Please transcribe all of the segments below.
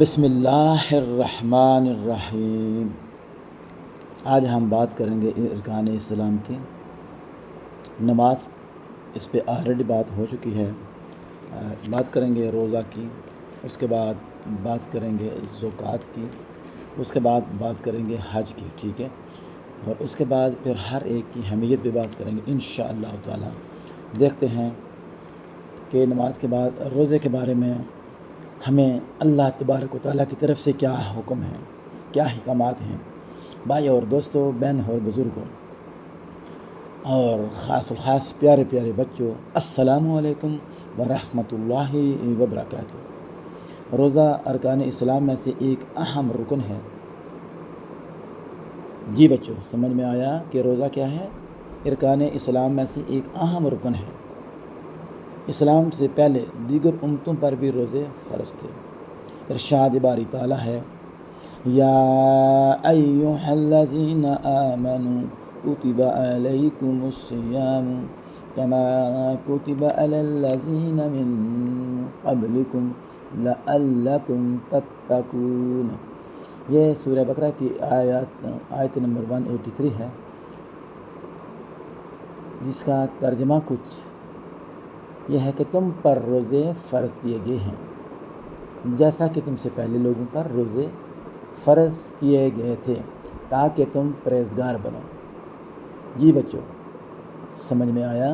بسم اللہ الرحمن الرحیم۔ آج ہم بات کریں گے ارکان اسلام کی۔ نماز، اس پہ آلریڈی بات ہو چکی ہے۔ بات کریں گے روزہ کی، اس کے بعد بات کریں گے زکوٰۃ کی، اس کے بعد بات کریں گے حج کی، ٹھیک ہے، اور اس کے بعد پھر ہر ایک کی اہمیت پہ بات کریں گے انشاءاللہ تعالی۔ دیکھتے ہیں کہ نماز کے بعد روزے کے بارے میں ہمیں اللہ تبارک و تعالیٰ کی طرف سے کیا حکم ہے، کیا احکامات ہیں۔ بھائی اور دوستو، بہن اور بزرگوں، اور خاص پیارے پیارے بچوں، السلام علیکم ورحمۃ اللہ وبرکاتہ۔ روزہ ارکان اسلام میں سے ایک اہم رکن ہے۔ جی بچوں، سمجھ میں آیا کہ روزہ کیا ہے؟ ارکان اسلام میں سے ایک اہم رکن ہے۔ اسلام سے پہلے دیگر امتوں پر بھی روزے فرض تھے۔ ارشاد باری تعالیٰ ہے، یا ایھا الذین آمنوا کتب علیکم الصیام کما کتب علی الذین من قبلکم لعلکم تتقون۔ یہ سورہ بقرہ کی آیت نمبر 183 ہے، جس کا ترجمہ کچھ یہ ہے کہ تم پر روزے فرض کیے گئے ہیں جیسا کہ تم سے پہلے لوگوں پر روزے فرض کیے گئے تھے تاکہ تم پرہیزگار بنو۔ جی بچوں، سمجھ میں آیا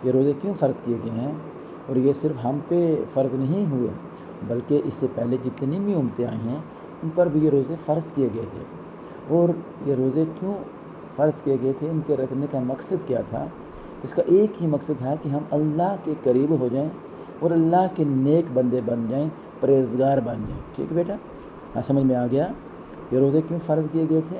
کہ روزے کیوں فرض کیے گئے ہیں، اور یہ صرف ہم پہ فرض نہیں ہوئے بلکہ اس سے پہلے جتنی بھی امتیں آئی ہیں ان پر بھی یہ روزے فرض کیے گئے تھے۔ اور یہ روزے کیوں فرض کیے گئے تھے، ان کے رکھنے کا مقصد کیا تھا؟ اس کا ایک ہی مقصد ہے کہ ہم اللہ کے قریب ہو جائیں اور اللہ کے نیک بندے بن جائیں، پرہیزگار بن جائیں۔ ٹھیک بیٹا، سمجھ میں آ گیا؟ یہ روزے کیوں فرض کیے گئے تھے؟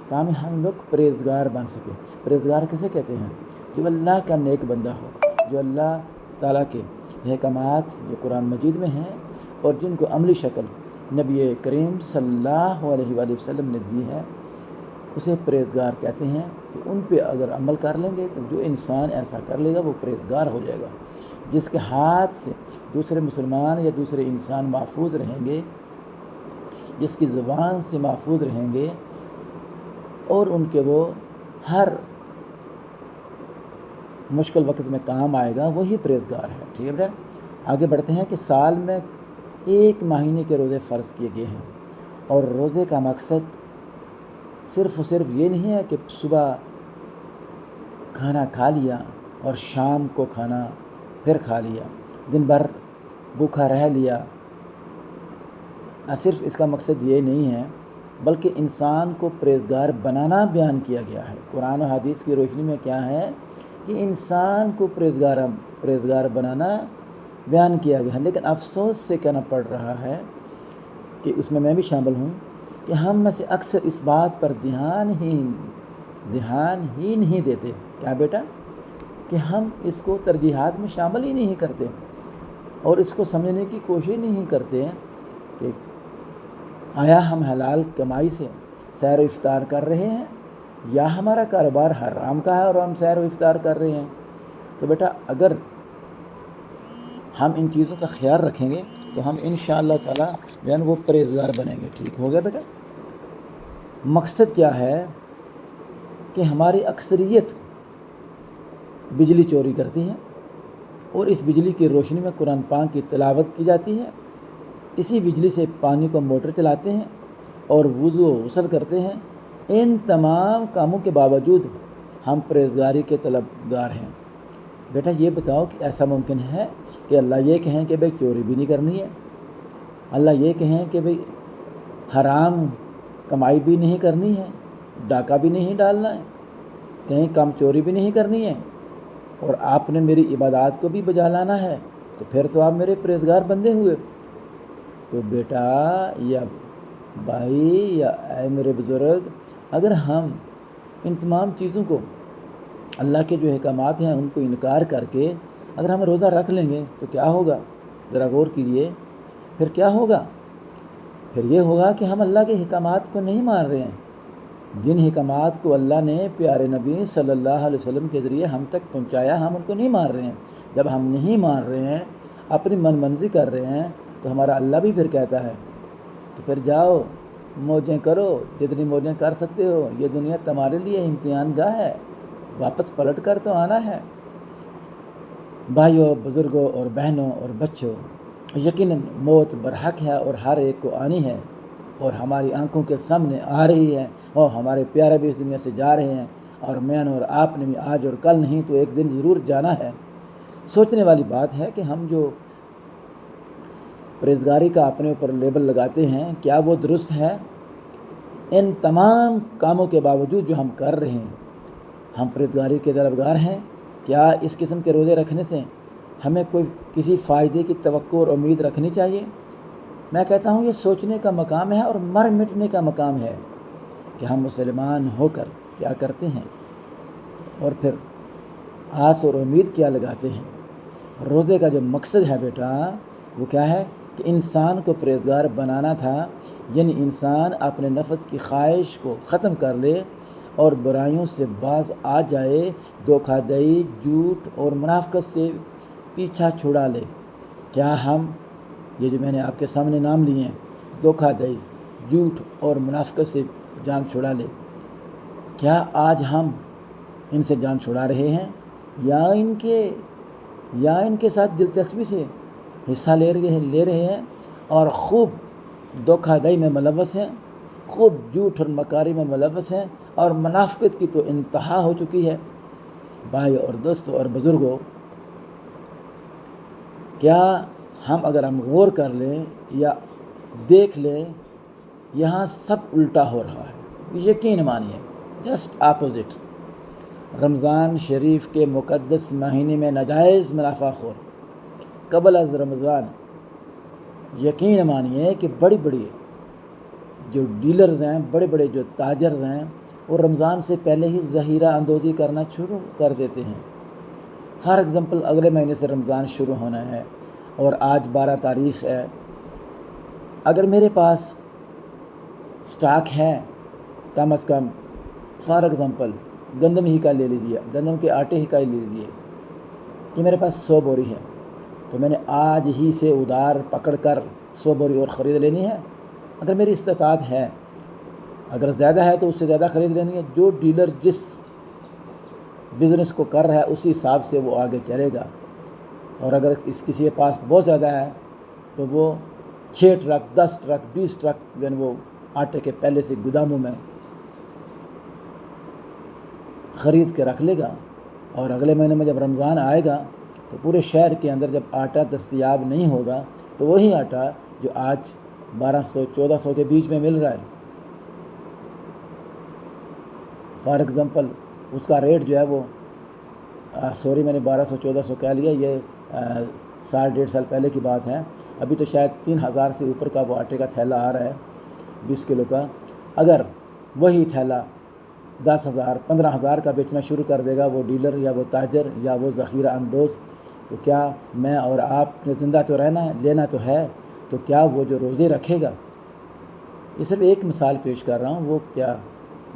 تاکہ ہم لوگ پرہیزگار بن سکیں۔ پرہیزگار کسے کہتے ہیں؟ جو اللہ کا نیک بندہ ہو، جو اللہ تعالیٰ کے احکامات جو قرآن مجید میں ہیں اور جن کو عملی شکل نبی کریم صلی اللہ علیہ وآلہ وسلم نے دی ہے، اسے پرہیزگار کہتے ہیں۔ کہ ان پہ اگر عمل کر لیں گے تو جو انسان ایسا کر لے گا وہ پرہیزگار ہو جائے گا۔ جس کے ہاتھ سے دوسرے مسلمان یا دوسرے انسان محفوظ رہیں گے، جس کی زبان سے محفوظ رہیں گے اور ان کے وہ ہر مشکل وقت میں کام آئے گا، وہی پرہیزگار ہے۔ ٹھیک ہے بیٹا، آگے بڑھتے ہیں کہ سال میں ایک مہینے کے روزے فرض کیے گئے ہیں، اور روزے کا مقصد صرف یہ نہیں ہے کہ صبح کھانا کھا لیا اور شام کو کھانا پھر کھا لیا، دن بھر بھوکا رہ لیا۔ صرف اس کا مقصد یہ نہیں ہے بلکہ انسان کو پرہیزگار بنانا بیان کیا گیا ہے۔ قرآن و حدیث کی روشنی میں کیا ہے کہ انسان کو پرہیزگار بنانا بیان کیا گیا ہے، لیکن افسوس سے کہنا پڑ رہا ہے کہ اس میں بھی شامل ہوں کہ ہم میں سے اکثر اس بات پر دھیان ہی نہیں دیتے۔ کیا بیٹا؟ کہ ہم اس کو ترجیحات میں شامل ہی نہیں کرتے اور اس کو سمجھنے کی کوشش نہیں کرتے کہ آیا ہم حلال کمائی سے سیر و افطار کر رہے ہیں یا ہمارا کاروبار حرام کا ہے اور ہم سیر و افطار کر رہے ہیں۔ تو بیٹا، اگر ہم ان چیزوں کا خیال رکھیں گے تو ہم انشاءاللہ تعالیٰ جو ہے وہ پرہیزگار بنیں گے۔ ٹھیک ہو گیا بیٹا؟ مقصد کیا ہے کہ ہماری اکثریت بجلی چوری کرتی ہے اور اس بجلی کی روشنی میں قرآن پاک کی تلاوت کی جاتی ہے، اسی بجلی سے پانی کو موٹر چلاتے ہیں اور وضو و غسل کرتے ہیں۔ ان تمام کاموں کے باوجود ہم پرہیزگاری کے طلبگار ہیں۔ بیٹا یہ بتاؤ کہ ایسا ممکن ہے کہ اللہ یہ کہیں کہ بھئی چوری بھی نہیں کرنی ہے، اللہ یہ کہیں کہ بھئی حرام کمائی بھی نہیں کرنی ہے، ڈاکہ بھی نہیں ڈالنا ہے، کہیں کم چوری بھی نہیں کرنی ہے، اور آپ نے میری عبادات کو بھی بجا لانا ہے، تو پھر تو آپ میرے پرہیزگار بندے ہوئے۔ تو بیٹا یا بھائی یا اے میرے بزرگ، اگر ہم ان تمام چیزوں کو، اللہ کے جو احکامات ہیں ان کو انکار کر کے اگر ہم روزہ رکھ لیں گے تو کیا ہوگا؟ ذرا غور کیجیے، پھر کیا ہوگا؟ پھر یہ ہوگا کہ ہم اللہ کے احکامات کو نہیں مان رہے ہیں، جن احکامات کو اللہ نے پیارے نبی صلی اللہ علیہ وسلم کے ذریعے ہم تک پہنچایا، ہم ان کو نہیں مان رہے ہیں۔ جب ہم نہیں مان رہے ہیں، اپنی من مرضی کر رہے ہیں، تو ہمارا اللہ بھی پھر کہتا ہے تو پھر جاؤ موجیں کرو، جتنی موجیں کر سکتے ہو، یہ دنیا تمہارے لیے امتحان گاہ ہے، واپس پلٹ کر تو آنا ہے۔ بھائیوں، بزرگوں اور بہنوں اور بچوں، یقیناً موت برحق ہے اور ہر ایک کو آنی ہے، اور ہماری آنکھوں کے سامنے آ رہی ہے، اور ہمارے پیارے بھی اس دنیا سے جا رہے ہیں، اور میں نے اور آپ نے بھی آج اور کل نہیں تو ایک دن ضرور جانا ہے۔ سوچنے والی بات ہے کہ ہم جو پرہیزگاری کا اپنے اوپر لیبل لگاتے ہیں، کیا وہ درست ہے؟ ان تمام کاموں کے باوجود جو ہم کر رہے ہیں، ہم پرہیزگاری کے طلبگار ہیں؟ کیا اس قسم کے روزے رکھنے سے ہمیں کوئی کسی فائدے کی توقع اور امید رکھنی چاہیے؟ میں کہتا ہوں یہ سوچنے کا مقام ہے اور مر مٹنے کا مقام ہے کہ ہم مسلمان ہو کر کیا کرتے ہیں، اور پھر آس اور امید کیا لگاتے ہیں۔ روزے کا جو مقصد ہے بیٹا، وہ کیا ہے کہ انسان کو پرہیزگار بنانا تھا، یعنی انسان اپنے نفس کی خواہش کو ختم کر لے اور برائیوں سے باز آ جائے، دھوکہ دہی، جھوٹ اور منافقت سے پیچھا چھڑا لے۔ کیا ہم یہ جو میں نے آپ کے سامنے نام لیے ہیں، دھوکہ دہی، جھوٹ اور منافقت سے جان چھڑا لے، کیا آج ہم ان سے جان چھڑا رہے ہیں، یا ان کے ساتھ دلچسپی سے حصہ لے رہے ہیں اور خوب دھوکہ دہی میں ملوث ہیں، خوب جھوٹ اور مکاری میں ملوث ہیں، اور منافقت کی تو انتہا ہو چکی ہے۔ بھائی اور دوستوں اور بزرگوں، کیا اگر ہم غور کر لیں یا دیکھ لیں، یہاں سب الٹا ہو رہا ہے، یقین مانیے، جسٹ اپوزٹ۔ رمضان شریف کے مقدس مہینے میں ناجائز منافع خور قبل از رمضان، یقین مانیے کہ بڑی بڑی جو ڈیلرز ہیں، بڑے بڑے جو تاجرز ہیں، وہ رمضان سے پہلے ہی ذخیرہ اندوزی کرنا شروع کر دیتے ہیں۔ فار ایگزامپل، اگلے مہینے سے رمضان شروع ہونا ہے اور آج 12 تاریخ ہے۔ اگر میرے پاس سٹاک ہے کم از کم، فار ایگزامپل گندم ہی کا لے لیجیے، گندم کے آٹے ہی کا لے لیجیے کہ میرے پاس 100 بوری ہے، تو میں نے آج ہی سے ادھار پکڑ کر 100 بوری اور خرید لینی ہے۔ اگر میری استطاعت ہے، اگر زیادہ ہے تو اس سے زیادہ خرید لینی ہے۔ جو ڈیلر جس بزنس کو کر رہا ہے اسی حساب سے وہ آگے چلے گا، اور اگر کسی کے پاس بہت زیادہ ہے تو وہ 6 ٹرک، 10 ٹرک، 20 ٹرک وہ آٹے کے پہلے سے گوداموں میں خرید کے رکھ لے گا، اور اگلے مہینے میں جب رمضان آئے گا تو پورے شہر کے اندر جب آٹا دستیاب نہیں ہوگا تو وہی آٹا جو آج 1200-1400 کے بیچ میں مل رہا ہے، فار ایگزامپل اس کا ریٹ جو ہے وہ میں نے 1200-1400 کہہ لیا، یہ 1.5 سال پہلے کی بات ہے، ابھی تو شاید 3000 سے اوپر کا وہ آٹے کا تھیلا آ رہا ہے 20 کلو کا۔ اگر وہی تھیلا 10,000 15,000 کا بیچنا شروع کر دے گا وہ ڈیلر یا وہ تاجر یا وہ ذخیرہ اندوز، تو کیا میں اور آپ نے زندہ تو رہنا ہے، لینا تو ہے، تو کیا وہ جو روزے رکھے گا، یہ صرف ایک مثال پیش کر رہا ہوں، وہ کیا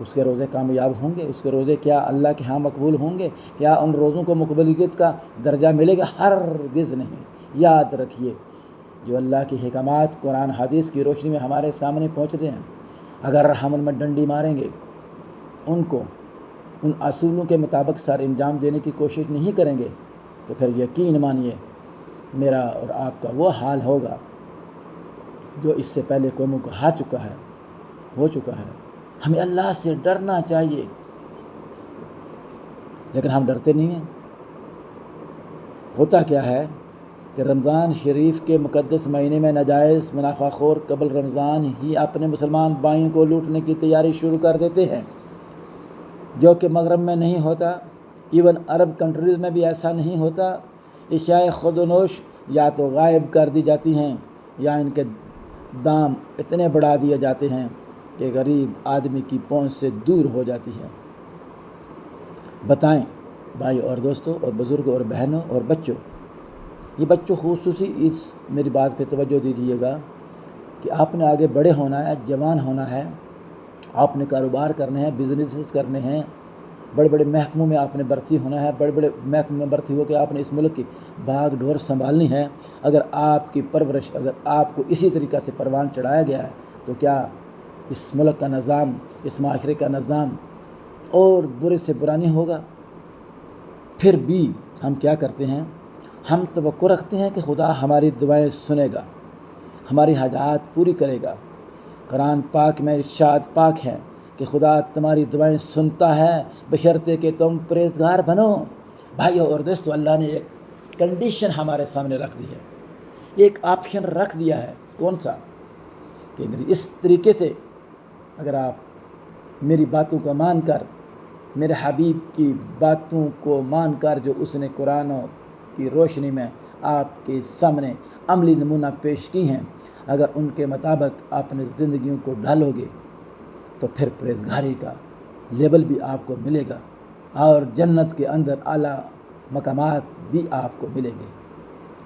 اس کے روزے کامیاب ہوں گے؟ اس کے روزے کیا اللہ کے ہاں مقبول ہوں گے؟ کیا ان روزوں کو مقبولیت کا درجہ ملے گا؟ ہرگز نہیں۔ یاد رکھیے، جو اللہ کی حکمات قرآن حدیث کی روشنی میں ہمارے سامنے پہنچتے ہیں، اگر ہم ان میں ڈنڈی ماریں گے، ان اصولوں کے مطابق سر انجام دینے کی کوشش نہیں کریں گے، تو پھر یقین مانیے میرا اور آپ کا وہ حال ہوگا جو اس سے پہلے قوموں کو ہو چکا ہے۔ ہمیں اللہ سے ڈرنا چاہیے، لیکن ہم ڈرتے نہیں ہیں۔ ہوتا کیا ہے کہ رمضان شریف کے مقدس مہینے میں ناجائز منافع خور قبل رمضان ہی اپنے مسلمان بھائیوں کو لوٹنے کی تیاری شروع کر دیتے ہیں، جو کہ مغرب میں نہیں ہوتا، ایون عرب کنٹریز میں بھی ایسا نہیں ہوتا۔ اشیاء خود و نوش یا تو غائب کر دی جاتی ہیں یا ان کے دام اتنے بڑھا دیے جاتے ہیں کہ غریب آدمی کی پہنچ سے دور ہو جاتی ہے۔ بتائیں بھائی اور دوستوں اور بزرگوں اور بہنوں اور بچوں، یہ بچوں خصوصی اس میری بات پہ توجہ دیجیے گا کہ آپ نے آگے بڑے ہونا ہے، جوان ہونا ہے، آپ نے کاروبار کرنے ہیں، بزنسز کرنے ہیں، بڑے بڑے محکموں میں آپ نے بھرتی ہونا ہے، بڑے بڑے محکموں میں بھرتی ہو کے آپ نے اس ملک کی بھاگ ڈھور سنبھالنی ہے۔ اگر آپ کی پرورش، اگر آپ کو اسی طریقہ سے پروان چڑھایا گیا ہے تو کیا اس ملک کا نظام، اس معاشرے کا نظام اور برے سے برا نہیں ہوگا؟ پھر بھی ہم کیا کرتے ہیں؟ ہم توقع رکھتے ہیں کہ خدا ہماری دعائیں سنے گا، ہماری حاجات پوری کرے گا۔ قرآن پاک میں ارشاد پاک ہے کہ خدا تمہاری دعائیں سنتا ہے بشرطے کہ تم پرہیزگار بنو۔ بھائیو اور دوستو، اللہ نے ایک کنڈیشن ہمارے سامنے رکھ دی ہے، ایک آپشن رکھ دیا ہے۔ کون سا؟ کہ اس طریقے سے اگر آپ میری باتوں کو مان کر، میرے حبیب کی باتوں کو مان کر جو اس نے قرآن کی روشنی میں آپ کے سامنے عملی نمونہ پیش کی ہیں، اگر ان کے مطابق آپ نے زندگیوں کو ڈھالو گے تو پھر پرہیزگاری کا لیبل بھی آپ کو ملے گا اور جنت کے اندر اعلیٰ مقامات بھی آپ کو ملیں گے۔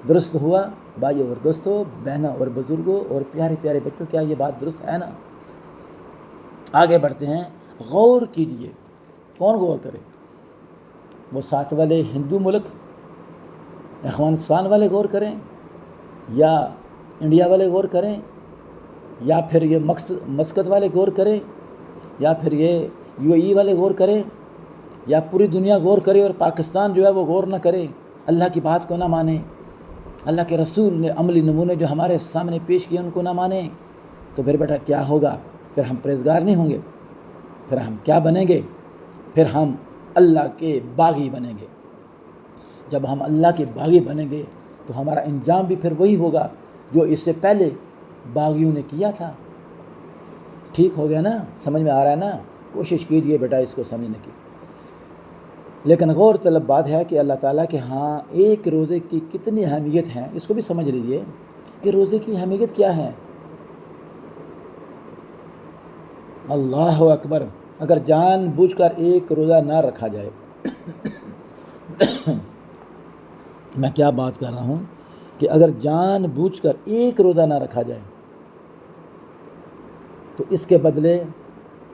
درست ہوا بھائیو اور دوستو، بہنوں اور بزرگوں اور پیارے پیارے بچوں، کیا یہ بات درست ہے نا؟ آگے بڑھتے ہیں۔ غور کیجئے۔ کون غور کرے؟ وہ ساتھ والے ہندو ملک افغانستان والے غور کریں، یا انڈیا والے غور کریں، یا پھر یہ مسقط والے غور کریں، یا پھر یہ UAE والے غور کریں، یا پوری دنیا غور کرے اور پاکستان جو ہے وہ غور نہ کرے، اللہ کی بات کو نہ مانے، اللہ کے رسول نے عملی نمونے جو ہمارے سامنے پیش کیے ان کو نہ مانے، تو پھر بیٹا کیا ہوگا؟ پھر ہم پرہیزگار نہیں ہوں گے، پھر ہم کیا بنیں گے؟ پھر ہم اللہ کے باغی بنیں گے۔ جب ہم اللہ کے باغی بنیں گے تو ہمارا انجام بھی پھر وہی ہوگا جو اس سے پہلے باغیوں نے کیا تھا۔ ٹھیک ہو گیا نا؟ سمجھ میں آ رہا ہے نا؟ کوشش کیجئے بیٹا اس کو سمجھنے کی۔ لیکن غور طلب بات ہے کہ اللہ تعالیٰ کے ہاں ایک روزے کی کتنی اہمیت ہے، اس کو بھی سمجھ لیجئے کہ روزے کی اہمیت کیا ہے۔ اللہ اکبر! اگر جان بوجھ کر ایک روزہ نہ رکھا جائے، میں کیا بات کر رہا ہوں کہ اگر جان بوجھ کر ایک روزہ نہ رکھا جائے تو اس کے بدلے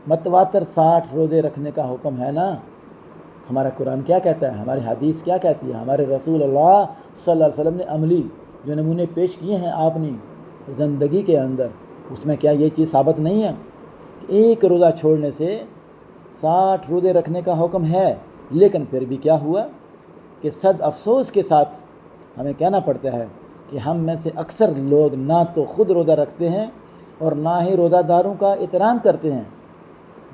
متواتر 60 روزے رکھنے کا حکم ہے نا۔ ہمارا قرآن کیا کہتا ہے، ہماری حدیث کیا کہتی ہے، ہمارے رسول اللہ صلی اللہ علیہ وسلم نے عملی جو نمونے پیش کیے ہیں آپ نے زندگی کے اندر، اس میں کیا یہ چیز ثابت نہیں ہے کہ ایک روزہ چھوڑنے سے 60 روزے رکھنے کا حکم ہے؟ لیکن پھر بھی کیا ہوا کہ صد افسوس کے ساتھ ہمیں کہنا پڑتا ہے کہ ہم میں سے اکثر لوگ نہ تو خود روزہ رکھتے ہیں اور نہ ہی روزہ داروں کا احترام کرتے ہیں۔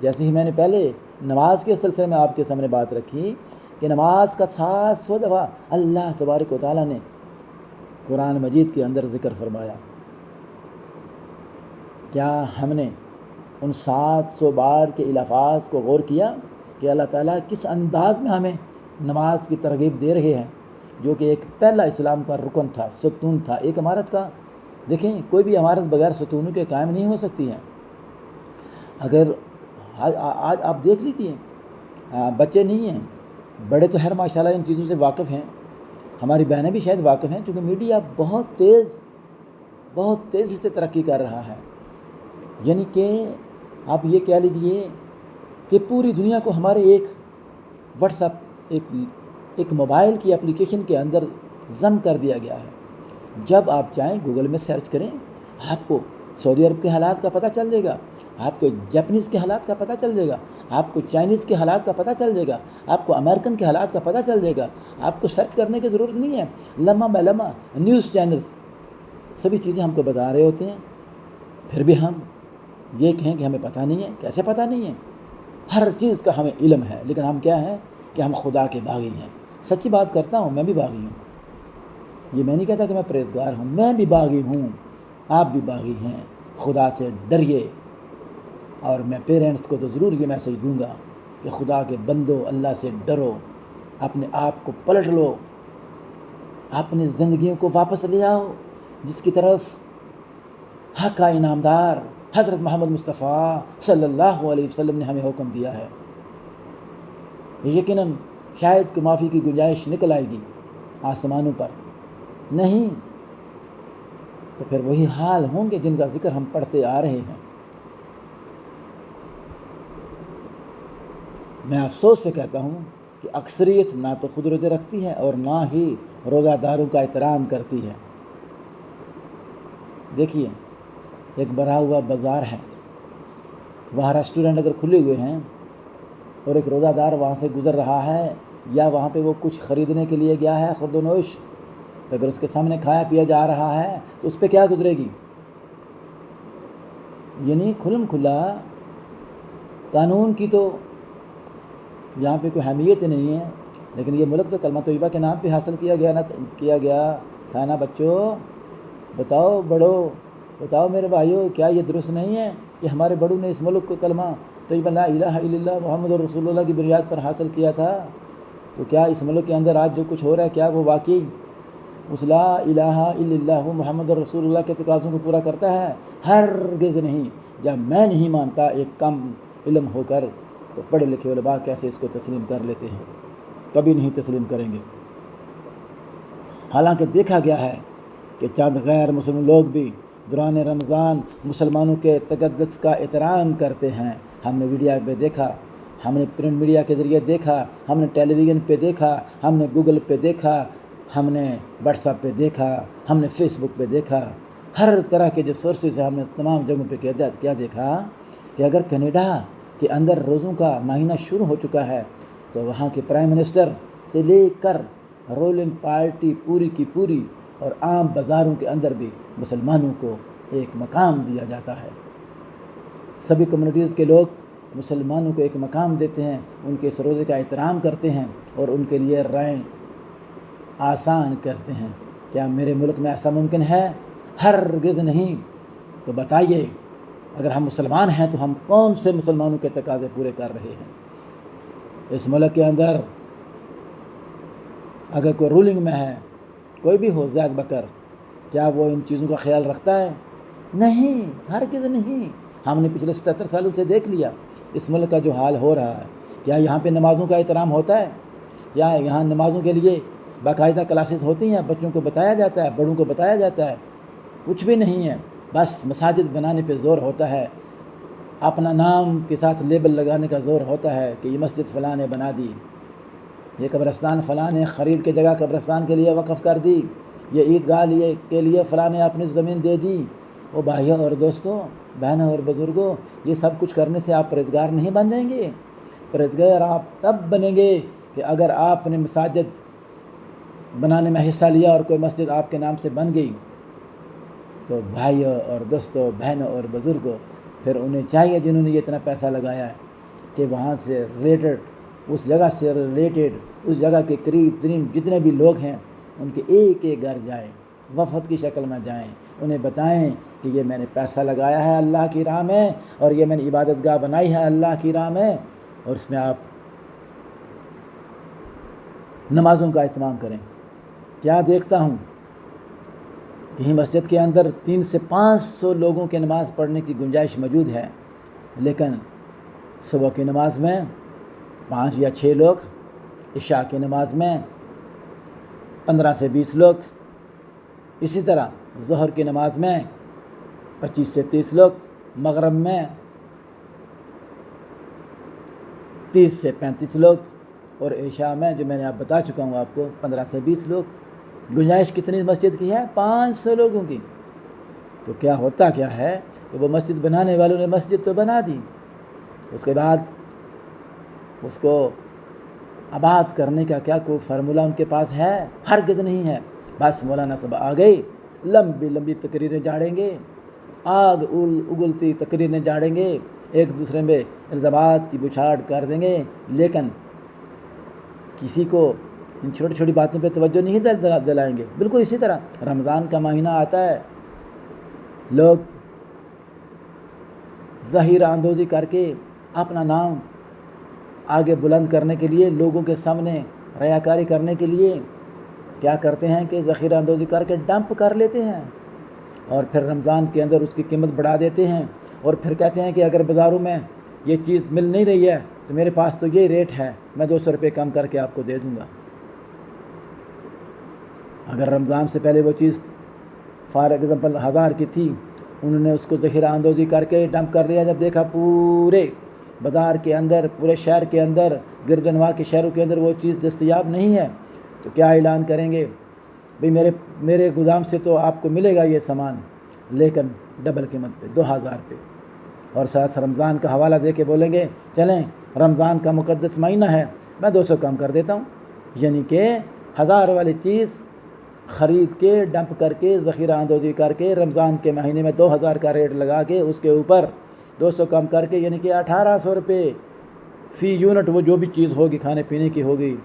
جیسے ہی میں نے پہلے نماز کے سلسلے میں آپ کے سامنے بات رکھی کہ نماز کا 700 دفعہ اللہ تبارک و تعالیٰ نے قرآن مجید کے اندر ذکر فرمایا، کیا ہم نے ان 700 بار کے الفاظ کو غور کیا کہ اللہ تعالیٰ کس انداز میں ہمیں نماز کی ترغیب دے رہے ہیں، جو کہ ایک پہلا اسلام کا رکن تھا، ستون تھا ایک عمارت کا۔ دیکھیں کوئی بھی عمارت بغیر ستونوں کے قائم نہیں ہو سکتی ہے۔ اگر آج آپ دیکھ لیجیے، بچے نہیں ہیں، بڑے تو خیر ماشاءاللہ ان چیزوں سے واقف ہیں، ہماری بہنیں بھی شاید واقف ہیں، کیونکہ میڈیا بہت تیزی سے ترقی کر رہا ہے۔ یعنی کہ آپ یہ کہہ لیجئے کہ پوری دنیا کو ہمارے ایک واٹس ایپ، ایک موبائل کی اپلیکیشن کے اندر ضم کر دیا گیا ہے۔ جب آپ چاہیں گوگل میں سرچ کریں، آپ کو سعودی عرب کے حالات کا پتہ چل جائے گا، آپ کو جاپنیز کے حالات کا پتہ چل جائے گا، آپ کو چائنیز کے حالات کا پتہ چل جائے گا، آپ کو امریکن کے حالات کا پتہ چل جائے گا۔ آپ کو سرچ کرنے کی ضرورت نہیں ہے، لمحہ بہ لمحہ نیوز چینلز سبھی چیزیں ہم کو بتا رہے ہوتے ہیں۔ پھر بھی ہم یہ کہیں کہ ہمیں پتہ نہیں ہے، کیسے پتہ نہیں ہے؟ ہر چیز کا ہمیں علم ہے، لیکن ہم کیا ہیں کہ ہم خدا کے باغی ہیں۔ سچی بات کرتا ہوں، میں بھی باغی ہوں، یہ میں نہیں کہتا کہ میں پرہیزگار ہوں، میں بھی باغی ہوں، آپ بھی باغی ہیں۔ خدا سے ڈریے، اور میں پیرنٹس کو تو ضرور یہ میسج دوں گا کہ خدا کے بندو اللہ سے ڈرو، اپنے آپ کو پلٹ لو، اپنی زندگیوں کو واپس لے آؤ جس کی طرف حق کا انعامدار حضرت محمد مصطفیٰ صلی اللہ علیہ وسلم نے ہمیں حکم دیا ہے۔ یقیناً شاید کہ معافی کی گنجائش نکل آئے گی آسمانوں پر، نہیں تو پھر وہی حال ہوں گے جن کا ذکر ہم پڑھتے آ رہے ہیں۔ میں افسوس سے کہتا ہوں کہ اکثریت نہ تو خود روزے رکھتی ہے اور نہ ہی روزہ داروں کا احترام کرتی ہے۔ دیکھیے ایک بھرا ہوا بازار ہے، وہاں ریسٹورینٹ اگر کھلے ہوئے ہیں اور ایک روزہ دار وہاں سے گزر رہا ہے یا وہاں پہ وہ کچھ خریدنے کے لیے گیا ہے خورد و نوش، تو اگر اس کے سامنے کھایا پیا جا رہا ہے تو اس پہ کیا گزرے گی؟ یعنی کھلم کھلا قانون کی تو یہاں پہ کوئی اہمیت نہیں ہے، لیکن یہ ملک تو کلمہ طیبہ کے نام پہ حاصل کیا گیا تھا نا بچوں۔ بتاؤ بڑو، بتاؤ میرے بھائیوں، کیا یہ درست نہیں ہے کہ ہمارے بڑوں نے اس ملک کو کلمہ طیبہ لا الہ الا اللہ محمد رسول اللہ کی بنیاد پر حاصل کیا تھا؟ تو کیا اس ملک کے اندر آج جو کچھ ہو رہا ہے کیا وہ واقعی اس لا الہ الا اللہ محمد رسول اللہ کے تقاضوں کو پورا کرتا ہے؟ ہرگز نہیں۔ جب میں نہیں مانتا ایک کم علم ہو کر، تو پڑھے لکھے علماء کیسے اس کو تسلیم کر لیتے ہیں؟ کبھی نہیں تسلیم کریں گے۔ حالانکہ دیکھا گیا ہے کہ چند غیر مسلم لوگ بھی دوران رمضان مسلمانوں کے تقدس کا احترام کرتے ہیں۔ ہم نے میڈیا پہ دیکھا، ہم نے پرنٹ میڈیا کے ذریعے دیکھا، ہم نے ٹیلی ویژن پہ دیکھا، ہم نے گوگل پہ دیکھا، ہم نے واٹس ایپ پہ دیکھا، ہم نے فیس بک پہ دیکھا، ہر طرح کے جو سورسز ہیں ہم نے تمام جگہوں پہ کیا دیکھا کہ اگر کینیڈا کے اندر روزوں کا مہینہ شروع ہو چکا ہے تو وہاں کے پرائم منسٹر سے لے کر رولنگ پارٹی پوری کی پوری اور عام بازاروں کے اندر بھی مسلمانوں کو ایک مقام دیا جاتا ہے۔ سبھی کمیونٹیز کے لوگ مسلمانوں کو ایک مقام دیتے ہیں، ان کے اس روزے کا احترام کرتے ہیں اور ان کے لیے رائے آسان کرتے ہیں۔ کیا میرے ملک میں ایسا ممکن ہے؟ ہرگز نہیں۔ تو بتائیے، اگر ہم مسلمان ہیں تو ہم کون سے مسلمانوں کے تقاضے پورے کر رہے ہیں؟ اس ملک کے اندر اگر کوئی رولنگ میں ہے، کوئی بھی ہو زید بکر، کیا وہ ان چیزوں کا خیال رکھتا ہے؟ نہیں، ہرگز نہیں۔ ہم نے پچھلے 77 سالوں سے دیکھ لیا اس ملک کا جو حال ہو رہا ہے۔ کیا یہاں پہ نمازوں کا احترام ہوتا ہے؟ کیا یہاں نمازوں کے لیے باقاعدہ کلاسز ہوتی ہیں، بچوں کو بتایا جاتا ہے، بڑوں کو بتایا جاتا ہے؟ کچھ بھی نہیں ہے۔ بس مساجد بنانے پہ زور ہوتا ہے، اپنا نام کے ساتھ لیبل لگانے کا زور ہوتا ہے کہ یہ مسجد فلاں نے بنا دی، یہ قبرستان فلاں نے خرید کے جگہ قبرستان کے لیے وقف کر دی، یہ عیدگاہ کے لیے فلاں نے اپنی زمین دے دی۔ وہ بھائیوں اور دوستوں، بہنوں اور بزرگوں، یہ سب کچھ کرنے سے آپ پرہیزگار نہیں بن جائیں گے۔ پرہیزگار آپ تب بنیں گے کہ اگر آپ نے مساجد بنانے میں حصہ لیا اور کوئی مسجد آپ کے نام سے بن گئی، تو بھائیوں اور دوستوں، بہنوں اور بزرگوں، پھر انہیں چاہیے جنہوں نے یہ اتنا پیسہ لگایا ہے کہ وہاں سے ریلیٹڈ، اس جگہ سے ریلیٹڈ، اس جگہ کے قریب ترین جتنے بھی لوگ ہیں ان کے ایک ایک گھر جائیں، وفد کی شکل میں جائیں، انہیں بتائیں کہ یہ میں نے پیسہ لگایا ہے اللہ کی راہ میں، اور یہ میں نے عبادت گاہ بنائی ہے اللہ کی راہ میں، اور اس میں آپ نمازوں کا اہتمام کریں۔ کیا دیکھتا ہوں، کہیں مسجد کے اندر 300 سے 500 لوگوں کے نماز پڑھنے کی گنجائش موجود ہے، لیکن صبح کی نماز میں 5 یا 6 لوگ، عشاء کی نماز میں 15 سے 20 لوگ، اسی طرح ظہر کی نماز میں 25 سے 30 لوگ، مغرب میں 30 سے 35 لوگ، اور عشاء میں جو میں نے آپ بتا چکا ہوں آپ کو 15 سے 20 لوگ۔ گنجائش کتنی مسجد کی ہے؟ 500 لوگوں کی۔ تو کیا ہوتا کیا ہے کہ وہ مسجد بنانے والوں نے مسجد تو بنا دی، اس کے بعد اس کو آباد کرنے کا کیا کوئی فارمولہ ان کے پاس ہے؟ ہرگز نہیں ہے۔ بس مولانا صاحب آ گئی، لمبی لمبی تقریریں جاڑیں گے، آگ اگلتی تقریریں جاڑیں گے، ایک دوسرے میں الزامات کی بچھاڑ کر دیں گے، لیکن کسی کو ان چھوٹی چھوٹی باتوں پہ توجہ نہیں دلائیں گے۔ بالکل اسی طرح رمضان کا مہینہ آتا ہے، لوگ ظاہر اندوزی کر کے اپنا نام آگے بلند کرنے کے لیے، لوگوں کے سامنے ریاکاری کرنے کے لیے کیا کرتے ہیں کہ ذخیرہ اندوزی کر کے ڈمپ کر لیتے ہیں، اور پھر رمضان کے اندر اس کی قیمت بڑھا دیتے ہیں، اور پھر کہتے ہیں کہ اگر بازاروں میں یہ چیز مل نہیں رہی ہے تو میرے پاس تو یہ ریٹ ہے، میں 200 روپے کم کر کے آپ کو دے دوں گا۔ اگر رمضان سے پہلے وہ چیز فار ایگزامپل 1000 کی تھی، انہوں نے اس کو ذخیرہ اندوزی کر کے ڈمپ کر لیا، جب دیکھا پورے بازار کے اندر، پورے شہر کے اندر، گرد و نواح کے شہروں کے اندر وہ چیز دستیاب نہیں ہے، تو کیا اعلان کریں گے؟ بھئی میرے گودام سے تو آپ کو ملے گا یہ سامان، لیکن ڈبل قیمت پہ 2000 پہ، اور ساتھ رمضان کا حوالہ دے کے بولیں گے چلیں رمضان کا مقدس مہینہ ہے میں 200 کم کر دیتا ہوں، یعنی کہ 1000 والی چیز خرید کے ڈمپ کر کے ذخیرہ اندوزی کر کے رمضان کے مہینے میں 2000 کا ریٹ لگا کے اس کے اوپر 200 کم کر کے، یعنی کہ 1800 روپے فی یونٹ وہ جو بھی چیز ہوگی کھانے پینے کی ہوگی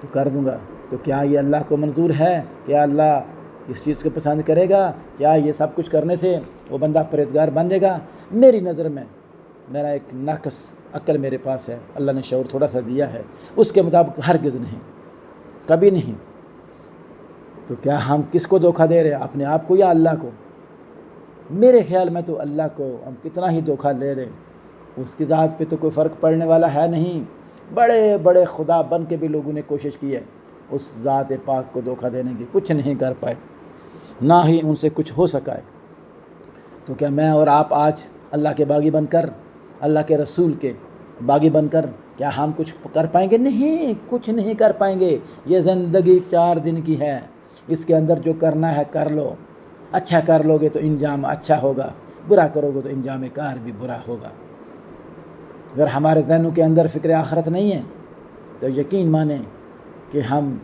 تو کر دوں گا۔ تو کیا یہ اللہ کو منظور ہے؟ کیا اللہ اس چیز کو پسند کرے گا؟ کیا یہ سب کچھ کرنے سے وہ بندہ پرہیزگار بن جائے گا؟ میری نظر میں، میرا ایک ناقص عقل میرے پاس ہے، اللہ نے شعور تھوڑا سا دیا ہے، اس کے مطابق ہرگز نہیں، کبھی نہیں۔ تو کیا ہم کس کو دھوکہ دے رہے ہیں، اپنے آپ کو یا اللہ کو؟ میرے خیال میں تو اللہ کو ہم کتنا ہی دھوکہ دے رہے ہیں، اس کی ذات پہ تو کوئی فرق پڑنے والا ہے نہیں۔ بڑے بڑے خدا بن کے بھی لوگوں نے کوشش کی ہے اس ذات پاک کو دھوکہ دینے کی، کچھ نہیں کر پائے، نہ ہی ان سے کچھ ہو سکا ہے۔ تو کیا میں اور آپ آج اللہ کے باغی بن کر، اللہ کے رسول کے باغی بن کر کیا ہم کچھ کر پائیں گے؟ نہیں، کچھ نہیں کر پائیں گے۔ یہ زندگی 4 دن کی ہے، اس کے اندر جو کرنا ہے کر لو، اچھا کر لو گے تو انجام اچھا ہوگا، برا کرو گے تو انجام کار بھی برا ہوگا۔ اگر ہمارے ذہنوں کے اندر فکر آخرت نہیں ہے تو یقین مانیں کہ ہم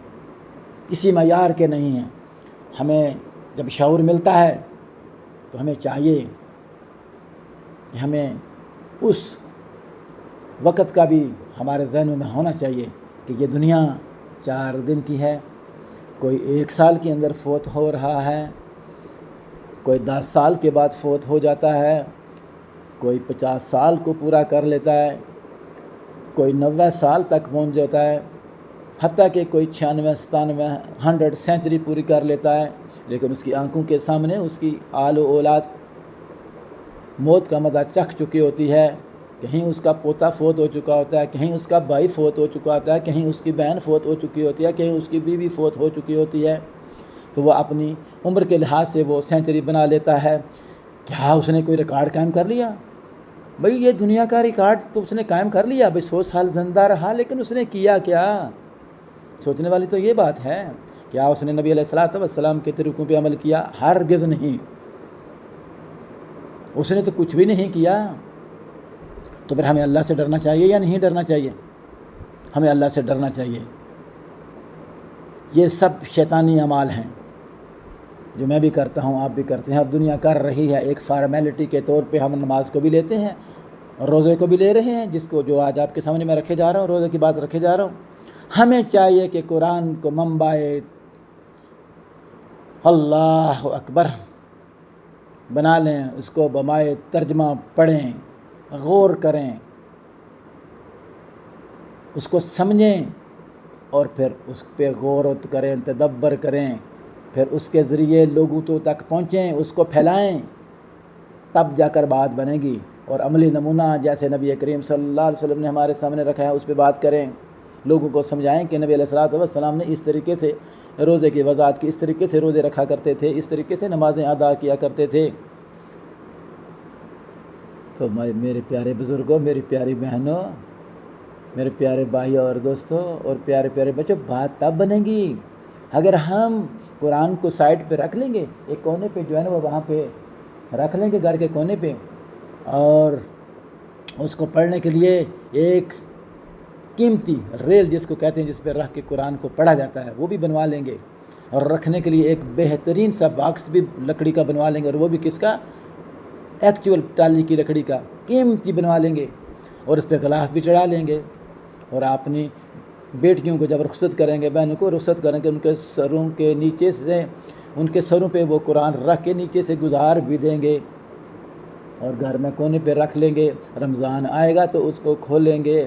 کسی معیار کے نہیں ہیں۔ ہمیں جب شعور ملتا ہے تو ہمیں چاہیے کہ ہمیں اس وقت کا بھی ہمارے ذہنوں میں ہونا چاہیے کہ یہ دنیا 4 دن کی ہے، کوئی 1 سال کے اندر فوت ہو رہا ہے، کوئی 10 سال کے بعد فوت ہو جاتا ہے، کوئی 50 سال کو پورا کر لیتا ہے، کوئی 90 سال تک پہنچ جاتا ہے، حتیٰ کہ کوئی 96 97 100 سینچری پوری کر لیتا ہے، لیکن اس کی آنکھوں کے سامنے اس کی آل و اولاد موت کا مزہ چکھ چکی ہوتی ہے۔ کہیں اس کا پوتا فوت ہو چکا ہوتا ہے، کہیں اس کا بھائی فوت ہو چکا ہوتا ہے، کہیں اس کی بہن فوت ہو چکی ہوتی ہے، کہیں اس کی بیوی فوت ہو چکی ہوتی ہے، تو وہ اپنی عمر کے لحاظ سے وہ سینچری بنا لیتا ہے۔ کیا اس نے کوئی ریکارڈ قائم کر لیا؟ بھئی یہ دنیا کا ریکارڈ تو اس نے قائم کر لیا، بھئی 100 سال زندہ رہا، لیکن اس نے کیا کیا؟ سوچنے والی تو یہ بات ہے۔ کیا اس نے نبی علیہ السلام کے طریقوں پہ عمل کیا؟ ہرگز نہیں، اس نے تو کچھ بھی نہیں کیا۔ تو پھر ہمیں اللہ سے ڈرنا چاہیے یا نہیں ڈرنا چاہیے؟ ہمیں اللہ سے ڈرنا چاہیے۔ یہ سب شیطانی اعمال ہیں جو میں بھی کرتا ہوں، آپ بھی کرتے ہیں، اور دنیا کر رہی ہے۔ ایک فارمیلٹی کے طور پہ ہم نماز کو بھی لیتے ہیں اور روزے کو بھی لے رہے ہیں، جس کو جو آج آپ کے سامنے میں رکھے جا رہا ہوں، روزے کی بات رکھے جا رہا ہوں۔ ہمیں چاہیے کہ قرآن کو منبع اللہ اکبر بنا لیں، اس کو بمائے ترجمہ پڑھیں، غور کریں، اس کو سمجھیں، اور پھر اس پہ غور کریں، تدبر کریں، پھر اس کے ذریعے لوگوں تک پہنچیں، اس کو پھیلائیں، تب جا کر بات بنے گی۔ اور عملی نمونہ جیسے نبی کریم صلی اللہ علیہ وسلم نے ہمارے سامنے رکھا ہے اس پہ بات کریں، لوگوں کو سمجھائیں کہ نبی علیہ السلام نے اس طریقے سے روزے کی وضاحت کی، اس طریقے سے روزے رکھا کرتے تھے، اس طریقے سے نمازیں ادا کیا کرتے تھے۔ تو میرے پیارے بزرگوں، میری پیاری بہنوں، میرے پیارے بھائیوں اور دوستوں اور پیارے پیارے بچوں، بات تب بنے گی اگر ہم قرآن کو سائڈ پہ رکھ لیں گے، ایک کونے پہ جو ہے نا وہ وہاں پہ رکھ لیں گے، گھر کے کونے پہ، اور اس کو پڑھنے کے لیے ایک قیمتی ریل جس کو کہتے ہیں، جس پہ رکھ کے قرآن کو پڑھا جاتا ہے، وہ بھی بنوا لیں گے، اور رکھنے کے لیے ایک بہترین سا باکس بھی لکڑی کا بنوا لیں گے، اور وہ بھی کس کا؟ ایکچول ٹالی کی لکڑی کا قیمتی بنوا لیں گے، اور اس پہ غلاف بھی چڑھا لیں گے، اور اپنی بیٹیوں کو جب رخصت کریں گے، بہنوں کو رخصت کریں گے، ان کے سروں کے نیچے سے، ان کے سروں پہ وہ قرآن رکھ کے نیچے سے گزار بھی دیں گے، اور گھر میں کونے پہ رکھ لیں گے۔ رمضان آئے گا تو اس کو کھولیں گے،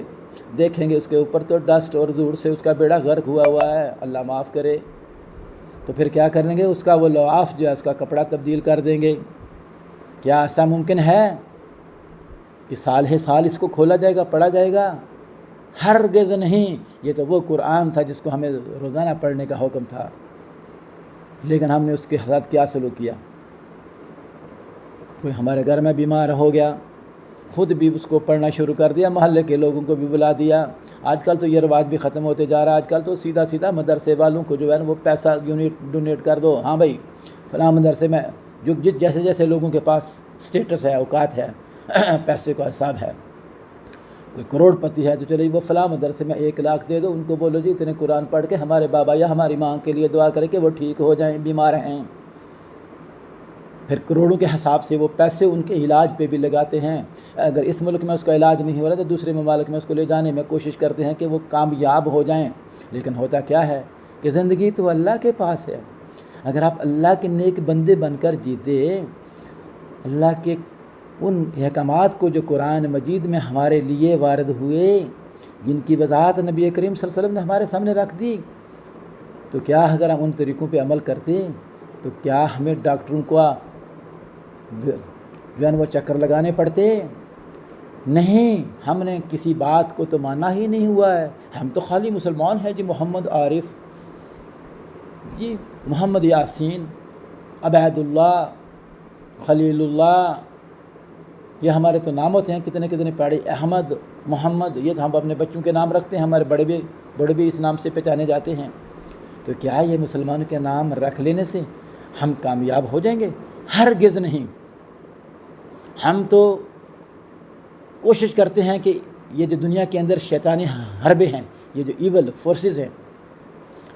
دیکھیں گے اس کے اوپر تو ڈسٹ اور دھوڑ سے اس کا بیڑا غرق ہوا ہوا ہے، اللہ معاف کرے۔ تو پھر کیا کریں گے؟ اس کا وہ لحاف جو ہے اس کا کپڑا تبدیل کر دیں گے۔ کیا ایسا ممکن ہے کہ سال ہی سال اس کو کھولا جائے گا، پڑھا جائے گا؟ ہرگز نہیں۔ یہ تو وہ قرآن تھا جس کو ہمیں روزانہ پڑھنے کا حکم تھا، لیکن ہم نے اس کے ساتھ کیا سلوک کیا؟ کوئی ہمارے گھر میں بیمار ہو گیا، خود بھی اس کو پڑھنا شروع کر دیا، محلے کے لوگوں کو بھی بلا دیا۔ آج کل تو یہ رواج بھی ختم ہوتے جا رہا ہے، آج کل تو سیدھا مدرسے والوں کو جو ہے نا وہ پیسہ ڈونیٹ کر دو، ہاں بھائی فلاں مدرسے میں جو جیسے جیسے لوگوں کے پاس سٹیٹس ہے، اوقات ہے، پیسے کا حساب ہے، کوئی کروڑ پتی ہے تو چلے وہ فلاں مدرسے میں 1 لاکھ دے دو، ان کو بولو جی اتنے قرآن پڑھ کے ہمارے بابا یا ہماری ماں کے لیے دعا کرے کہ وہ ٹھیک ہو جائیں، بیمار ہیں۔ پھر کروڑوں کے حساب سے وہ پیسے ان کے علاج پہ بھی لگاتے ہیں۔ اگر اس ملک میں اس کا علاج نہیں ہو رہا تو دوسرے ممالک میں اس کو لے جانے میں کوشش کرتے ہیں کہ وہ کامیاب ہو جائیں۔ لیکن ہوتا کیا ہے کہ زندگی تو اللہ کے پاس ہے۔ اگر آپ اللہ کے نیک بندے بن کر جیتے، اللہ کے ان احکامات کو جو قرآن مجید میں ہمارے لیے وارد ہوئے، جن کی وضاحت نبی کریم صلی اللہ علیہ وسلم نے ہمارے سامنے رکھ دی، تو کیا اگر ہم ان طریقوں پہ عمل کرتے تو کیا ہمیں ڈاکٹروں کو جو ہے وہ چکر لگانے پڑتے؟ نہیں، ہم نے کسی بات کو تو مانا ہی نہیں ہوا ہے۔ ہم تو خالی مسلمان ہیں جی، محمد عارف جی، محمد یاسین، عبید اللہ، خلیل اللہ، یہ ہمارے تو نام ہوتے ہیں کتنے کتنے پیارے، احمد، محمد، یہ تو ہم اپنے بچوں کے نام رکھتے ہیں، ہمارے بڑے بھی اس نام سے پہچانے جاتے ہیں۔ تو کیا یہ مسلمان کے نام رکھ لینے سے ہم کامیاب ہو جائیں گے؟ ہرگز نہیں۔ ہم تو کوشش کرتے ہیں کہ یہ جو دنیا کے اندر شیطانی حربے ہیں، یہ جو ایول فورسز ہیں،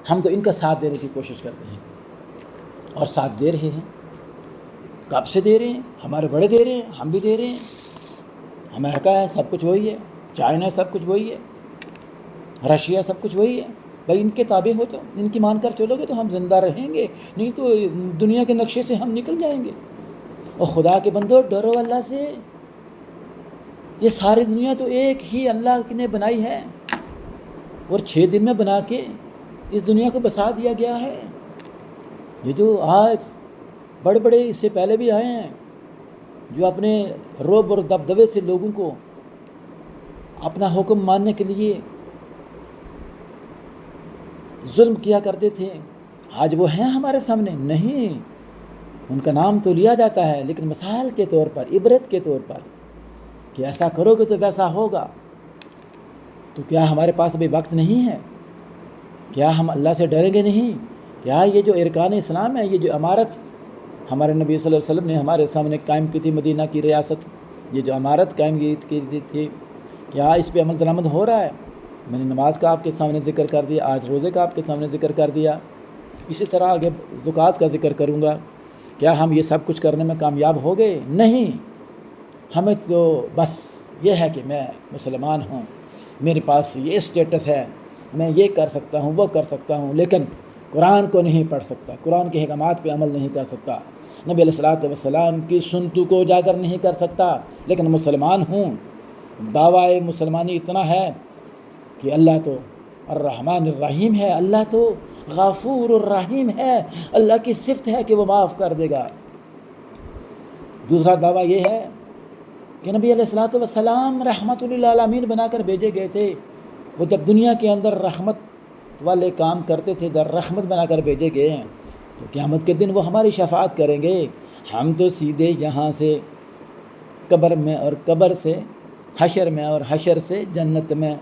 ہم تو ان کا ساتھ دینے کی کوشش کرتے ہیں، اور ساتھ دے رہے ہیں۔ کب سے دے رہے ہیں؟ ہمارے بڑے دے رہے ہیں، ہم بھی دے رہے ہیں۔ امریکہ ہے، سب کچھ وہی ہے، چائنا ہے، سب کچھ وہی ہے، رشیا، سب کچھ وہی ہے۔ بھائی ان کے تابع ہو تو، ان کی مان کر چلو گے تو ہم زندہ رہیں گے، نہیں تو دنیا کے نقشے سے ہم نکل جائیں گے۔ اور خدا کے بندو، ڈرو اللہ سے۔ یہ ساری دنیا تو ایک ہی اللہ نے بنائی ہے، اور 6 دن میں بنا کے اس دنیا کو بسا دیا گیا ہے۔ یہ جو آج بڑے بڑے اس سے پہلے بھی آئے ہیں، جو اپنے رعب اور دبدبے سے لوگوں کو اپنا حکم ماننے کے لیے ظلم کیا کرتے تھے، آج وہ ہیں ہمارے سامنے؟ نہیں، ان کا نام تو لیا جاتا ہے، لیکن مثال کے طور پر، عبرت کے طور پر، کہ ایسا کرو گے تو ویسا ہوگا۔ تو کیا ہمارے پاس ابھی وقت نہیں ہے؟ کیا ہم اللہ سے ڈریں گے نہیں؟ کیا یہ جو ارکان اسلام ہے، یہ جو عمارت ہمارے نبی صلی اللہ علیہ وسلم نے ہمارے سامنے قائم کی تھی، مدینہ کی ریاست، یہ جو عمارت قائم کی تھی، کیا اس پہ عمل درآمد ہو رہا ہے؟ میں نے نماز کا آپ کے سامنے ذکر کر دیا، آج روزے کا آپ کے سامنے ذکر کر دیا، اسی طرح آگے زکوٰۃ کا ذکر کروں گا۔ کیا ہم یہ سب کچھ کرنے میں کامیاب ہو گئے؟ نہیں۔ ہمیں تو بس یہ ہے کہ میں مسلمان ہوں، میرے پاس یہ اسٹیٹس ہے، میں یہ کر سکتا ہوں، وہ کر سکتا ہوں، لیکن قرآن کو نہیں پڑھ سکتا، قرآن کے احکامات پہ عمل نہیں کر سکتا، نبی علیہ الصلوۃ والسلام کی سنتوں کو اجاگر نہیں کر سکتا، لیکن مسلمان ہوں۔ دعویٰ مسلمانی اتنا ہے کہ اللہ تو الرحمن الرحیم ہے، اللہ تو غفور الرحیم ہے، اللہ کی صفت ہے کہ وہ معاف کر دے گا۔ دوسرا دعویٰ یہ ہے کہ نبی علیہ الصلوۃ والسلام رحمت للعالمین بنا کر بھیجے گئے تھے، وہ جب دنیا کے اندر رحمت والے کام کرتے تھے، در رحمت بنا کر بھیجے گئے ہیں، تو قیامت کے دن وہ ہماری شفاعت کریں گے۔ ہم تو سیدھے یہاں سے قبر میں، اور قبر سے حشر میں، اور حشر سے جنت میں،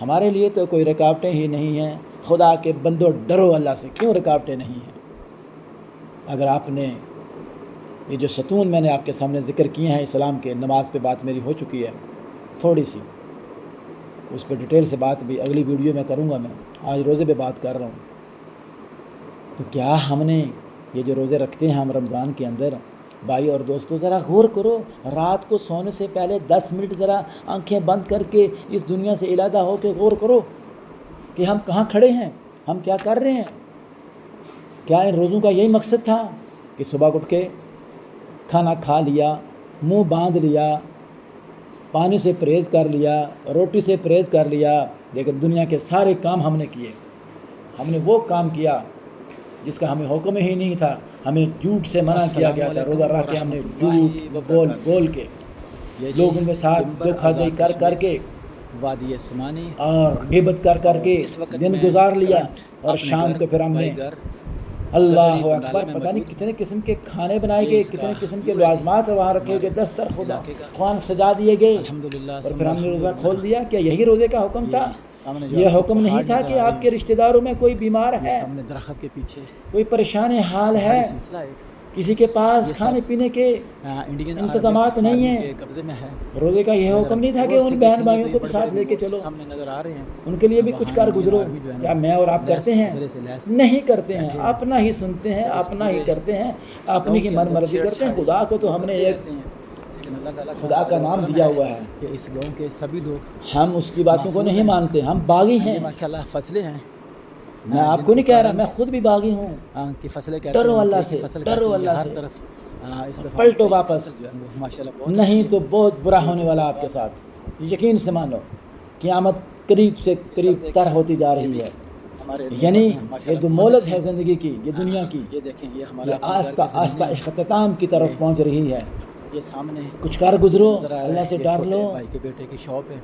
ہمارے لیے تو کوئی رکاوٹیں ہی نہیں ہیں۔ خدا کے بندو، ڈرو اللہ سے، کیوں رکاوٹیں نہیں ہیں؟ اگر آپ نے یہ جو ستون میں نے آپ کے سامنے ذکر کیے ہیں اسلام کے، نماز پہ بات میری ہو چکی ہے تھوڑی سی، اس پہ ڈیٹیل سے بات بھی اگلی ویڈیو میں کروں گا، میں آج روزے پہ بات کر رہا ہوں۔ تو کیا ہم نے یہ جو روزے رکھتے ہیں ہم رمضان کے اندر، بھائی اور دوستو ذرا غور کرو، رات کو سونے سے پہلے 10 منٹ ذرا آنکھیں بند کر کے اس دنیا سے علیحدہ ہو کے غور کرو کہ ہم کہاں کھڑے ہیں، ہم کیا کر رہے ہیں۔ کیا ان روزوں کا یہی مقصد تھا کہ صبح اٹھ کے کھانا کھا لیا، منہ باندھ لیا، پانی سے پرہیز کر لیا، روٹی سے پرہیز کر لیا، لیکن دنیا کے سارے کام ہم نے کیے، ہم نے وہ کام کیا جس کا ہمیں حکم ہی نہیں تھا، ہمیں جھوٹ سے منع کیا گیا تھا، روزہ رکھ کے ہم نے جھوٹ بول کے، لوگوں کے ساتھ دھوکہ دہی کر کے، وادی سمانی اور غیبت کر کے دن گزار لیا، اور شام کو پھر ہم نے اللہ اکبر، پتہ نہیں کتنے قسم کے کھانے بنائے گئے، کتنے قسم کے لوازمات وہاں رکھے گئے، دسترخوان سجا دیے گئے، اور پھر ہم نے روزہ کھول دیا۔ کیا یہی روزے کا حکم تھا؟ یہ حکم نہیں تھا کہ آپ کے رشتہ داروں میں کوئی بیمار ہے، سامنے درخت کے پیچھے کوئی پریشان حال ہے، کسی کے پاس کھانے پینے کے انڈین انتظامات نہیں ہیں، کے قبضے میں ہے۔ روزے کا یہ حکم نہیں تھا کہ ان بہن بھائیوں کو بھی ساتھ لے کے چلو، سامنے نظر آ رہے ہیں، ان کے لیے بھی کچھ کر گزرو۔ کیا میں اور آپ کرتے ہیں؟ نہیں کرتے ہیں، اپنا ہی سنتے ہیں، اپنا ہی کرتے ہیں، اپنی ہی من مرضی کرتے ہیں۔ خدا کو تو ہم نے ایک خدا کا نام دیا ہوا ہے کہ اس گاؤں کے سبھی لوگ ہم اس کی باتوں کو نہیں مانتے، ہم باغی ہیں۔ ماشاءاللہ فصلیں ہیں، میں آپ کو نہیں کہہ رہا، میں خود بھی باغی ہوں۔ کی فصلیں کہتے ہیں، ڈرو اللہ سے، ڈرو اللہ سے، پلٹو واپس، نہیں تو بہت برا ہونے والا آپ کے ساتھ۔ یقین سے مانو، قیامت قریب سے قریب تر ہوتی جا رہی ہے۔ یعنی یہ جو مولد ہے زندگی کی، یہ دنیا کی، یہ دیکھیں یہ یہ ہمارا آہستہ آہستہ اختتام کی طرف پہنچ رہی ہے۔ یہ سامنے کچھ کر گزرو، اللہ سے ڈر لو، بھائی کے بیٹے کی شاپ ہے،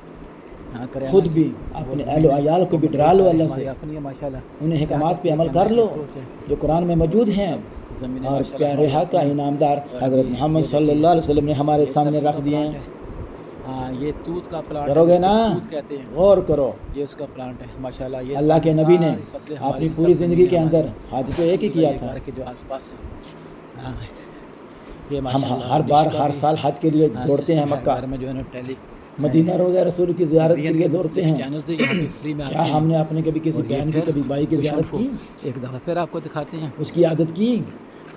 خود بھی اپنے اہل و عیال کو بھی ڈرا لو اللہ سے، اپنی ماشاءاللہ انہیں حکمات پہ عمل کر لو جو قرآن میں موجود ہیں۔ اور پیارے حق کا انعامدار حضرت محمد صلی اللہ علیہ وسلم نے ہمارے سامنے رکھ دیے ہیں۔ یہ توت کا پلانٹ کرو گے نا، کہتے ہیں، غور کرو۔ یہ اس کا پلانٹ ہے ماشاءاللہ۔ یہ اللہ کے نبی نے اپنی پوری زندگی کے اندر حج تو ایک ہی کیا تھا۔ کے جو آس پاس ہے، ہم ہر بار ہر سال حج کے لیے دوڑتے ہیں مکہ، میں جو ہے نا ٹیلی مدینہ روضہ رسول کی زیارت کے لیے دوڑتے ہیں۔ چینل سے یہاں پہ فری میں کیا ہم نے اپنے کبھی کسی بہن کی کبھی بھائی کی زیارت کی؟ ایک دفعہ پھر آپ کو دکھاتے ہیں اس کی عادت کی؟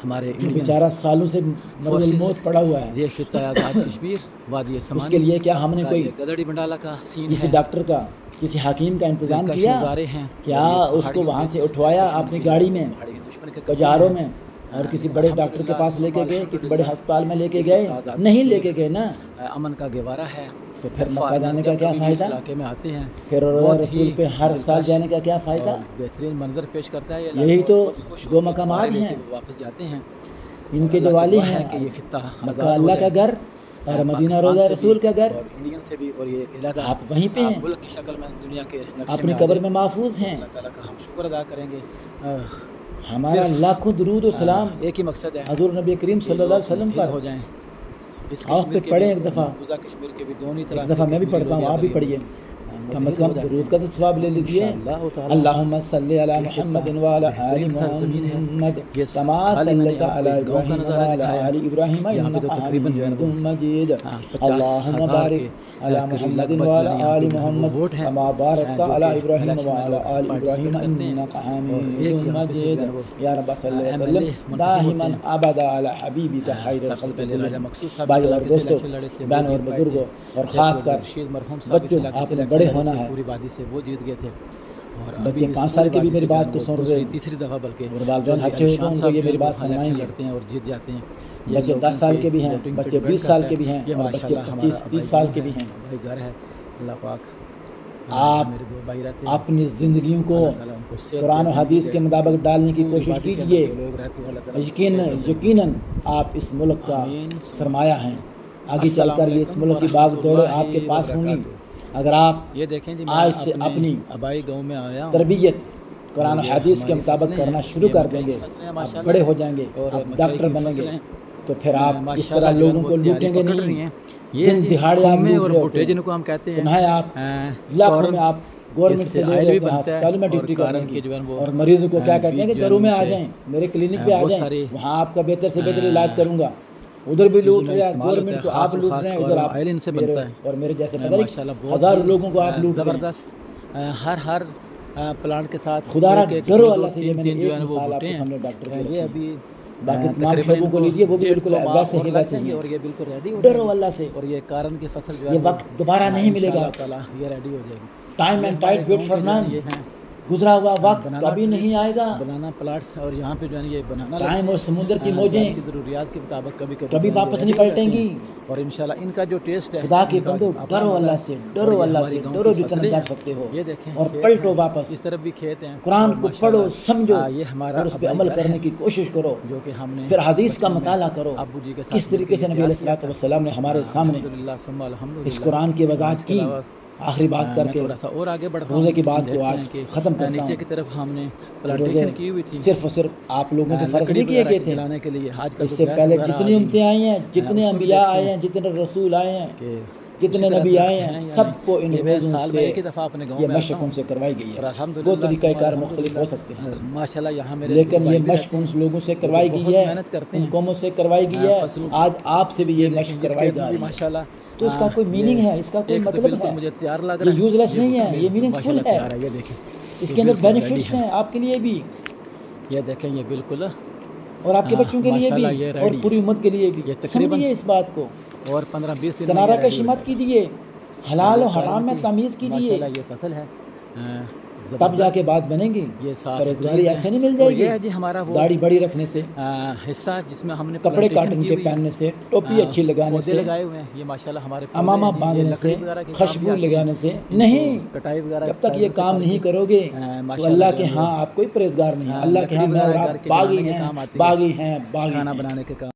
ہمارے جو بیچارہ سالوں سے مرض الموت پڑا ہوا ہے، یہ خطہ آزاد کشمیر وادی سمانی، اس کے لیے کیا ہم نے کوئی گدڑی بنڈالہ کا سین کسی ڈاکٹر کا، کسی حکیم کا انتظام کیا؟ کیا اس کو وہاں سے اٹھوایا اپنی گاڑی میں، کجاروں میں، اور کسی بڑے ڈاکٹر کے پاس لے کے گئے، کسی بڑے ہسپتال میں لے کے گئے؟ نہیں لے کے گئے نا۔ امن کا گہوارہ ہے، تو پھر مکہ جانے کا کیا فائدہ؟ علاقے میں آتے ہیں، پھر روضہ رسول پہ ہر سال جانے کا کیا فائدہ؟ بہترین منظر پیش کرتا ہے۔ یہی تو دو مقامات ہیں، واپس جاتے ہیں، ان کے جو والی ہیں کہ یہ خطہ مکہ اللہ کا گھر اور مدینہ روضہ رسول کا گھر، انڈین سے بھی، اور یہ علاقہ آپ وہیں پہ ہیں، ملک کی شکل میں دنیا کے نقشے اپنی میں قبر میں محفوظ ہیں۔ اللہ تعالیٰ کا ہم شکر ادا کریں گے۔ ہمارا لاکھوں درود و سلام ایک ہی مقصد ہے، حضور نبی کریم صلی اللہ علیہ وسلم پر ہو جائیں۔ آپ پہ پڑھیں ایک دفعہ، کشمیر کے بھی دونوں طرف، ایک دفعہ میں بھی پڑھتا ہوں، آپ بھی پڑھیے، کم از کم درود کا تو ثواب لے لیجیے۔ اللہم صلی علی محمد وعلی آل محمد کما صلیت علی ابراہیم وعلی آل ابراہیم انک حمید مجید۔ اللہم بارک علی محمد وعلی آل محمد کما بارکت علی ابراہیم وعلی آل ابراہیم انک حمید مجید۔ یا رب صلی وسلم دائما ابدا علی حبیبک خیر الخلق کلہم۔ بھائی اور دوستو، بہن اور بزرگوں، اور خاص کر بچوں، آپ نے بڑے ہونا ہے۔ پوری وادی سے وہ جیت گئے تھے، اور بچے 5 سال کے بھی میری بات کو سن رہے ہیں، تیسری دفعہ بلکہ اور والدین اچھے ہوئے تو ان کو یہ میری بات سنائیں گے۔ لڑتے ہیں اور جیت جاتے ہیں۔ بچے 10 سال کے بھی ہیں، بچے 20 سال کے بھی ہیں، اور بچے 25-30 سال کے بھی ہیں۔ بھائی گھر ہے اللہ پاک۔ آپ میرے دو بھائی رہتے ہیں، اپنی زندگیوں کو قرآن و حدیث کے مطابق ڈالنے کی کوشش کیجیے۔ لوگ رہتے ہیں، اللہ تعالیٰ یقیناً آپ اس ملک کا سرمایہ ہیں۔ آگے چل کر یہ اس ملک کی باغ دوڑے آپ کے پاس ہوں گی اگر آپ یہ دیکھیں جی، آج سے اپنی آبائی گاؤں میں آیا ہوں، تربیت قرآن و حدیث کے مطابق کرنا شروع کر دیں گے، آپ بڑے ہو جائیں گے، آپ ڈاکٹر بنیں گے، تو پھر آپ اس طرح لوگوں کو لوٹیں گے نہیں۔ دن دہاڑے آپ لوٹ رہے ہوتے ہیں، جن کو ہم کہتے ہیں، تنہائی آپ لاکھوں میں آپ گورنمنٹ سے لے رہے ہوتے ہیں، ہسپتالوں میں ڈیوٹی کرنے کی، اور مریضوں کو کیا کہتے ہیں کہ گھروں میں آ جائیں، میرے کلینک پہ آ جائیں، وہاں آپ کا بہتر سے بہتر علاج کروں گا۔ ادھر بھی لوٹ رہے ہیں گورنمنٹ کو، آپ لوٹ رہے ہیں ادھر آپ، اور میرے جیسے پتہ نہیں ہزاروں لوگوں کو آپ لوٹ رہے ہیں۔ زبردست ہر پلانٹ کے ساتھ خدا را ڈرو اللہ سے، یہ میں نے ایک مثال آپ کے سامنے ڈاکٹر کی یہ ابھی باقی تمام شعبوں کو لیجیے، وہ بھی بالکل ویسے ہی ویسے ہی، اور یہ بالکل ریڈی ہو ڈرو اللہ سے۔ اور یہ کارن کی فصل جو ہے یہ وقت دوبارہ نہیں ملے گا، اللہ تعالیٰ یہ ریڈی ہو جائے گی۔ Time and tide wait for none, گزرا ہوا وقت کبھی نہیں آئے گا۔ بنانا پلاٹس، اور یہاں پہ جو ہے یہ بنانا ٹائم اور سمندر کی موجیں کی ضروریات کے مطابق کبھی واپس نہیں پلٹیں گی، اور انشاءاللہ ان کا جو ٹیسٹ ہے، خدا کے بندو ڈرو اللہ سے، ڈرو اللہ سے، ڈرو جتنا ڈر سکتے ہو، یہ دیکھیں اور پلٹو واپس، اس طرف بھی کھیت ہیں، قرآن کو پڑھو، سمجھو، یہ ہمارا اور اس پہ عمل کرنے کی کوشش کرو، جو کہ ہم نے پھر حدیث کا مطالعہ کرو، ابو جی کے ساتھ کس طریقے سے نبی علیہ الصلوۃ والسلام نے ہمارے سامنے الحمدللہ ثم الحمدللہ اس قرآن کی وضاحت کی۔ آخری بات کر کے تھوڑا سا اور آگے بڑھتا ہوں، روزے کی بات کو آج ختم کرتا نیچے ہوں۔ کی طرف ہم نے روزے پلانٹیشن کی ہوئی تھی، صرف اور صرف آپ لوگوں کے فرض نہیں کیے گئے تھے، کے لیے آج اس سے پہلے جتنی امتیں آئی ہیں، جتنے انبیاء آئے ہیں، جتنے رسول آئے ہیں، کہ جتنے اسی طرح نبی آئے درخت ہیں یا سب نہیں؟ کو ان یہ میں روزوں سال سے میں ایک ہی دفعہ اپنے گاؤں یہ میں آتا مشق ان ہوں سے کروائی گئی اور ہے. الحمدللہ وہ طریقہ کار الحمدللہ مختلف ہو سکتے ہیں ماشاءاللہ یہاں میرے لیکن بھائی یہ بھی مشق ان لوگوں سے کروائی بہت گئی ہے, محنت کرتے ان ہیں. قوموں سے کروائی گئی ہے, فصلوں آج آپ سے بھی یہ دیکھیں مشق جس کروائی کھیت میں جا بھی رہی ہے. ماشاءاللہ تو اس کا کوئی میننگ ہے, اس کا کوئی ایک تو مطلب بالکل ہے, مجھے تیار لگ یہ رہا ہے. یوز لیس نہیں ہے, یہ میننگ فل ماشاءاللہ ہے, تیار ہے. یہ دیکھیں اس یہ کے اندر بالکل ریڈی بینیفٹس ہیں آپ کے لیے بھی یہ دیکھیں یہ بالکل اور آپ کے بچوں کے لیے بھی ماشاءاللہ یہ اور ریڈی پوری ہے. امت کے لیے بھی. یہ تقریباً سمجھیے اس بات کو, اور 15-20 دن میں کنارہ یہ ریڈی کشی ہو مت جائے گا. کیجیے, اور حلال یہ و حرام میں کوالٹی تمیز کیجیے, ماشاءاللہ یہ فصل ہے تب جا کے زبردست. بات بنے گی. یہ صاف ستھری پرہیزگاری ہے ایسے نہیں مل اور جائے یہ گی ہے جی ہمارا وہ داڑھی بڑی رکھنے سے, حصہ جس میں ہم نے کپڑے پلانٹیشن کاٹن کی کے ہوئی پہننے سے, ٹوپی اچھی لگانے پودے سے, لگائے ہوئے ہیں. یہ ماشاءاللہ ہمارے پودے امامہ ہیں, یہ باندھنے لکڑی سے, وغیرہ کے کام بھی خوشبو آتے ہیں. لگانے سے ان نہیں. کو کٹائی وغیرہ جب تک یہ سائڈوں سے کام کر نہیں کے کرو گے تو ماشاءاللہ اللہ جو کے ہے وہ ہاں آپ کوئی پرہیزگار نہیں ہے. اللہ کے لکڑی ہاں میں اور وغیرہ گھر آپ کے باغی بنانے کے ہیں, کام آتی ہے, باغی ہیں, باغی کھانا ہیں. بنانے کے کام